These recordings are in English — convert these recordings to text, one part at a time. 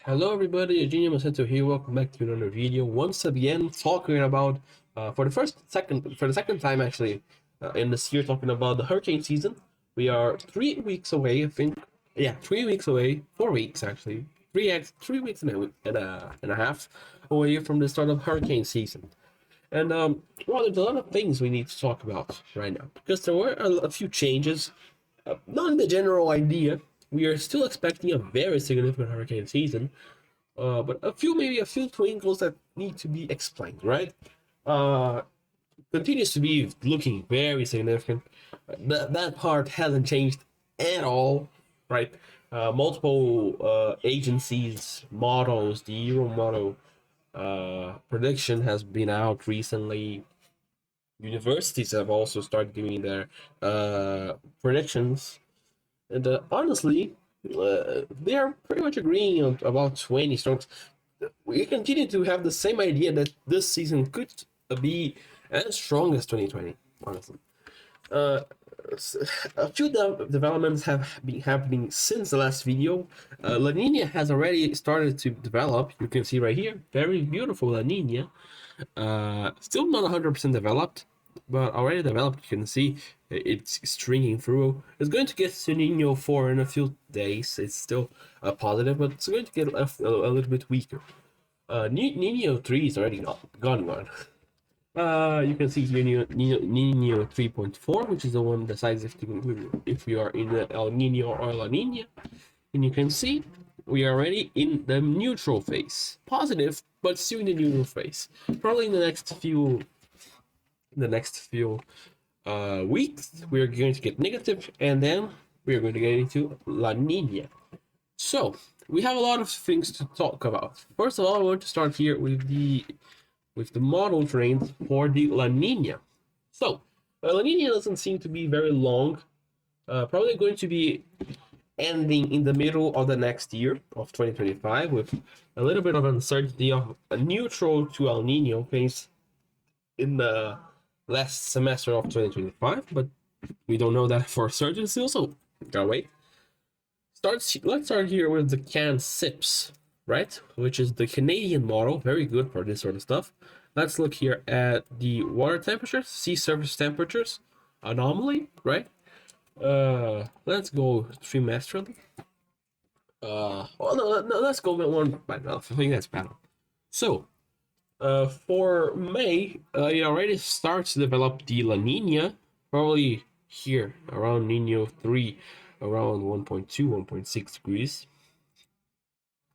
Hello everybody, Eugenio Maceto here. Welcome back to another video. Once again, talking about for the second time actually in this year, talking about the hurricane season. We are 3 weeks away, I think. Yeah, 3 weeks away. 4 weeks actually. 3 weeks and a half away from the start of hurricane season. And well, there's a lot of things we need to talk about right now because there were a few changes. Not in the general idea. We are still expecting a very significant hurricane season, but maybe a few twinkles that need to be explained, right? Uh, Continues to be looking very significant. That part hasn't changed at all, right? Multiple agencies, models, the Euro model prediction has been out recently. Universities have also started doing their predictions, and honestly, they're pretty much agreeing on about 20 strokes. We continue to have the same idea that this season could be as strong as 2020, honestly. Uh, a few developments have been happening since the last video. La Nina has already started to develop. You can see right here, very beautiful La Nina. Still not 100% developed, but already developed. You can see it's stringing through. It's going to get to Nino 4 in a few days. It's still positive, but it's going to get a little bit weaker. Nino 3 is already gone. You can see here Nino 3.4, which is the one that decides if we are in the El Nino or La Nina. And you can see we are already in the neutral phase. Positive, but still in the neutral phase. Probably in the next few weeks, we are going to get negative, and then we are going to get into La Nina. So we have a lot of things to talk about. First of all, I want to start here with the model trains for the La Nina. So La Nina doesn't seem to be very long. Probably going to be ending in the middle of the next year of 2025 with a little bit of uncertainty of a neutral to El Nino phase in the last semester of 2025, but we don't know that for certain still, so gotta wait. Let's start here with the CAN SIPS, right? Which is the Canadian model, very good for this sort of stuff. Let's look here at the water temperatures, sea surface temperatures, anomaly, right? Let's go trimestrally. No, let's go one by month. I think that's better. So, for May, it already starts to develop the La Nina, probably here around Nino 3, around 1.2, 1.6 degrees.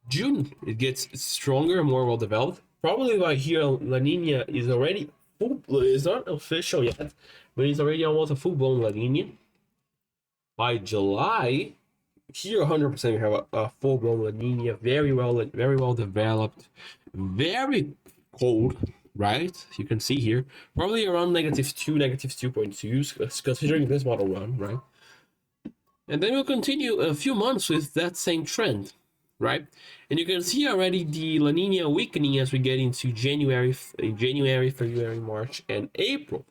June, it gets stronger, more well developed. Probably by here, La Nina is already it's not official yet, but it's already almost a full blown La Nina. By July, here 100% we have a full blown La Nina, very well developed, very cold, right? You can see here, probably around -2, -2.2, considering this model run, right? And then we'll continue a few months with that same trend, right? And you can see already the La Nina weakening as we get into January, February, March, and April.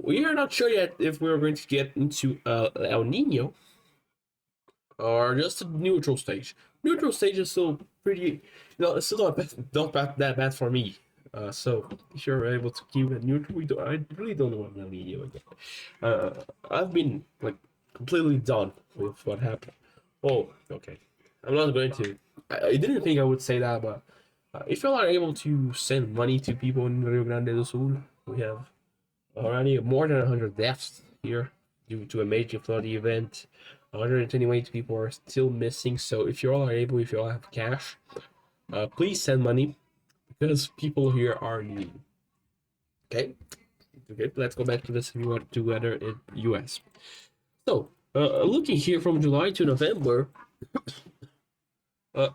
We are not sure yet if we're going to get into El Nino or just a neutral stage. Neutral stage is still pretty, it's still not that bad for me. So if you're able to keep it neutral, I really don't know what El Nino again. I've been like completely done with what happened. Oh, okay. I'm not going to. I didn't think I would say that, but if you are able to send money to people in Rio Grande do Sul, we have already more than 100 deaths here due to a major flood event. 128 people are still missing. So if you all are able, if you all have cash, please send money because people here are needing. Okay. Okay. Let's go back to this weather in US. So looking here from July to November,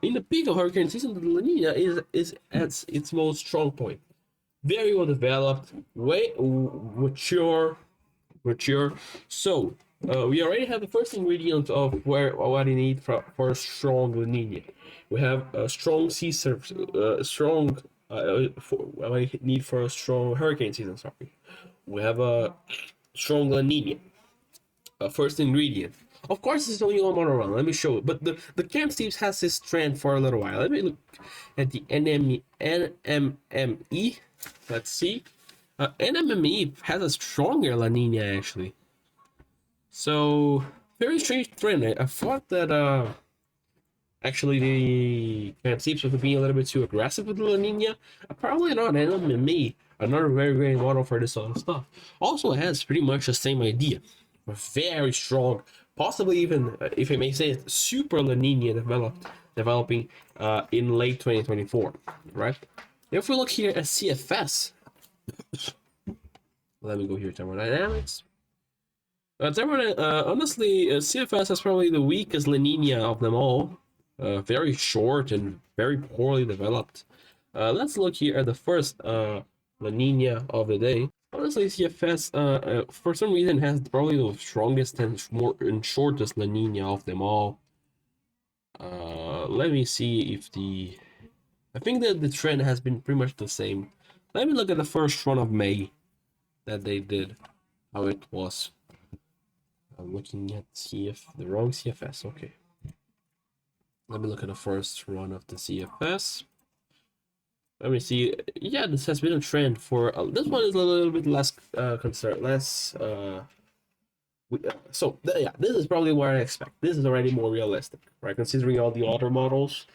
in the peak of hurricane season, the La Nina is at its most strong point. Very well developed, way mature. So we already have the first ingredient of what you need for a strong La Nina. We have a strong sea surface, what I need for a strong hurricane season. Sorry, we have a strong La Nina. First ingredient. Of course, it's only one model run. Let me show it. But the Camp Steve's has this trend for a little while. Let me look at the NMME. Let's see. NMME has a stronger La Nina actually. So very strange trend. I thought that actually the Camp Steve's was being a little bit too aggressive with the La Nina. Probably not. NMME, another very great model for this sort of stuff. Also has pretty much the same idea. Very strong, possibly even, if I may say it, super La Nina developing in late 2024, right? If we look here at CFS, let me go here, thermodynamics. Honestly, CFS is probably the weakest La Nina of them all. Very short and very poorly developed. Let's look here at the first La Nina of the day. Honestly, CFS, for some reason, has probably the strongest and shortest La Nina of them all. Let me see if I think that the trend has been pretty much the same. Let me look at the first run of May that they did, how it was. I'm looking at the wrong CFS, okay. Let me look at the first run of the CFS. Let me see. Yeah, this has been a trend for this one is a little bit less concerned, less. Yeah, this is probably what I expect. This is already more realistic, right? Considering all the other models.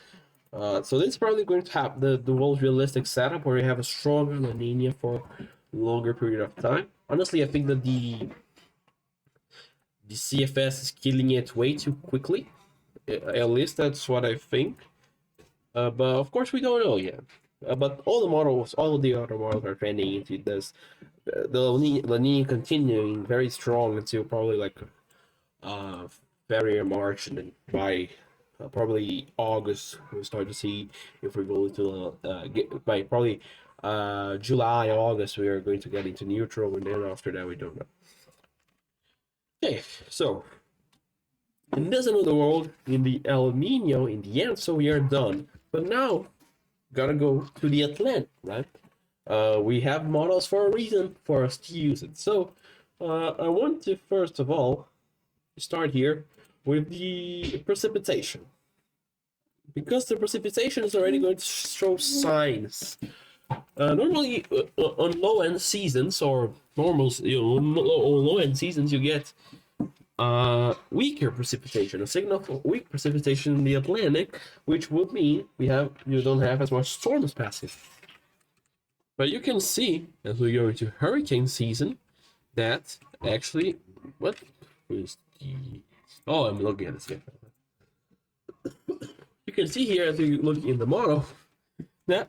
So this is probably going to have the most realistic setup where you have a stronger La Nina for a longer period of time. Honestly, I think that the CFS is killing it way too quickly. At least that's what I think. But of course, we don't know yet. But all the other models are trending into this. The La Nina continuing very strong until probably like February, March, and then by probably August we'll start to see if we're going to by probably July, August we are going to get into neutral, and then after that we don't know. Okay, so in this another world, in the El Nino, in the end, so we are done. But now, gotta go to the Atlantic, right? We have models for a reason for us to use it. So, I want to first of all start here with the precipitation. Because the precipitation is already going to show signs. Normally, on low-end seasons, or normals, low-end seasons, you get weaker precipitation, a signal for weak precipitation in the Atlantic, which would mean you don't have as much storms passing. But you can see as we go into hurricane season that actually what is the I'm looking at this here. You can see here as you look in the model that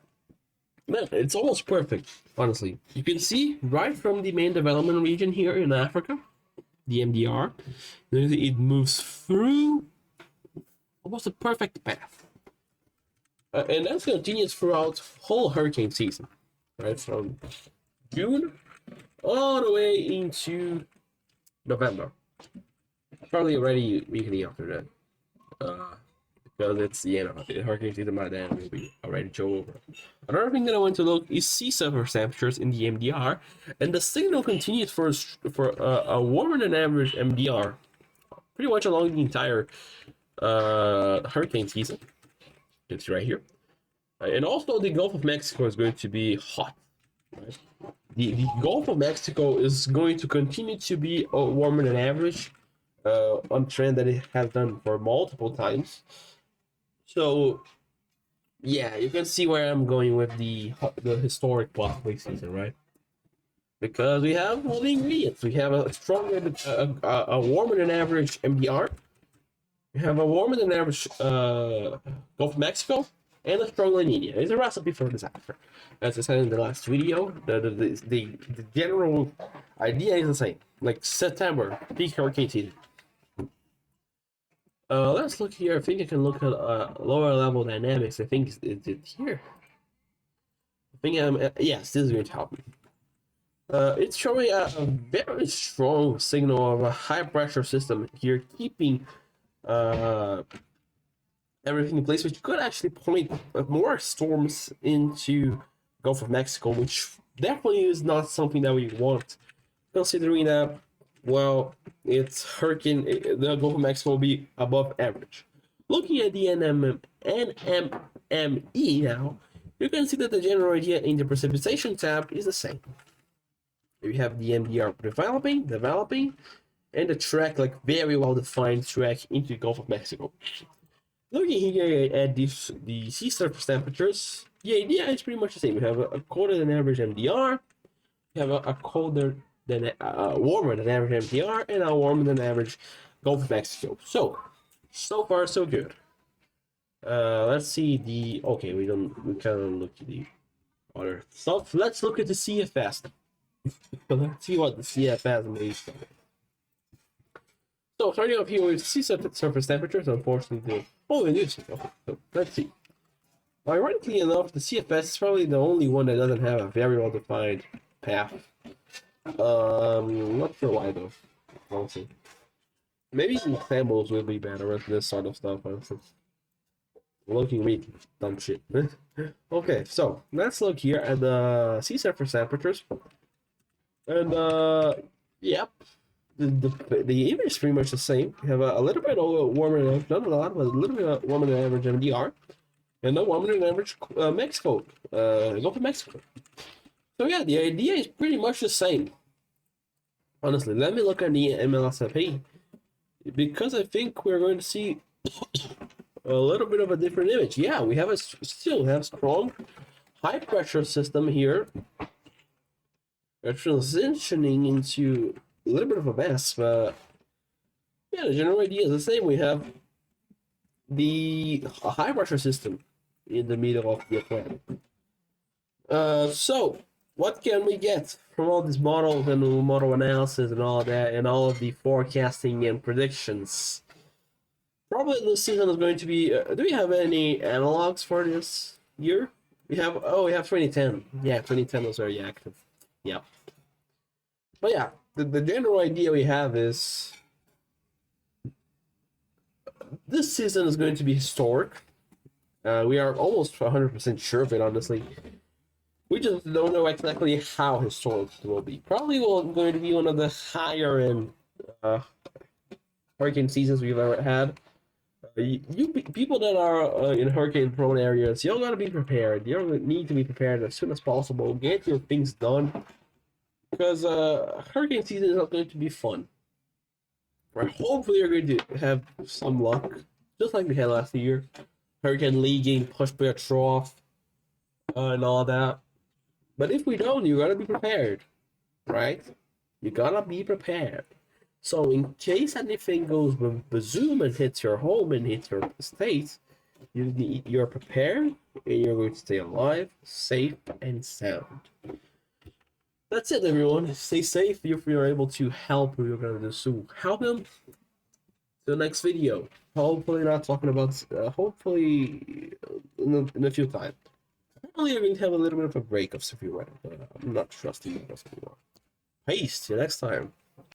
it's almost perfect, honestly. You can see right from the main development region here in Africa, the MDR, it moves through almost a perfect path. And that continues throughout whole hurricane season, right? From June all the way into November. Probably already weekly after that. Because it's the end of the hurricane season by then will be already over. Another thing that I want to look is sea surface temperatures in the MDR, and the signal continues for a warmer than average MDR, pretty much along the entire hurricane season. It's right here, and also the Gulf of Mexico is going to be hot. Right? The Gulf of Mexico is going to continue to be warmer than average, on trend that it has done for multiple times. So, yeah, you can see where I'm going with the historic possibly season, right? Because we have all the ingredients. We have a stronger, a warmer than average MDR. We have a warmer than average Gulf of Mexico, and a strong La Nina. It's a recipe for disaster. As I said in the last video, the general idea is the same. Like September, peak hurricane season. Let's look here. I think I can look at lower level dynamics. I think it's here. I think yes, this is going to help me. It's showing a very strong signal of a high pressure system here, keeping everything in place, which could actually point more storms into Gulf of Mexico, which definitely is not something that we want, considering that Well, it's hurricane. The Gulf of Mexico will be above average. Looking at the NMME now, you can see that the general idea in the precipitation tab is the same. You have the MDR developing, and the track, like very well defined track into the Gulf of Mexico. Looking here at the sea surface temperatures, the idea is pretty much the same. You have a colder than average MDR, you have a colder than warmer than average MDR, and a warmer than average Gulf of Mexico. So far so good. Let's see the we can't look at the other stuff. Let's look at the CFS. Let's see what the CFS means. So starting off here with sea surface temperatures, unfortunately, so let's see. Ironically enough, the CFS is probably the only one that doesn't have a very well defined path. Not sure why though. Honestly, maybe some samples will be better with this sort of stuff. Honestly, looking really dumb shit. Okay, so let's look here at the sea surface temperatures, and yep, the image is pretty much the same. We have a little bit warmer than, not a lot, but a little bit warmer than average MDR, and no warmer than average Mexico, Gulf of Mexico. So yeah, the idea is pretty much the same. Honestly, let me look at the MLSFP, because I think we're going to see a little bit of a different image. Yeah, we have still have strong high pressure system here. We're transitioning into a little bit of a mess, but yeah, the general idea is the same. We have the high pressure system in the middle of the Atlantic. So what can we get from all these models and model analysis and all that, and all of the forecasting and predictions? Probably this season is going to be. Do we have any analogs for this year? We have 2010. Yeah, 2010 was very active. Yeah. But yeah, the general idea we have is this season is going to be historic. We are almost 100% sure of it, honestly. We just don't know exactly how historic it will be. Probably going to be one of the higher end hurricane seasons we've ever had. People that are in hurricane-prone areas, you're gonna be prepared. You need to be prepared as soon as possible. Get your things done, because hurricane season is not going to be fun. Right? Hopefully, you're going to have some luck, just like we had last year. Hurricane Lee getting pushed by a trough, and all that. But if we don't, you gotta be prepared, right? You gotta be prepared. So in case anything goes bazoom and hits your home and hits your state, you're prepared and you're going to stay alive, safe, and sound. That's it, everyone. Stay safe. If you're able to help who you're going to do, so help them. The next video. Hopefully not talking about, hopefully in a few times. Hopefully you're going to have a little bit of a break of severe weather. I'm not trusting this anymore. Peace. See you next time.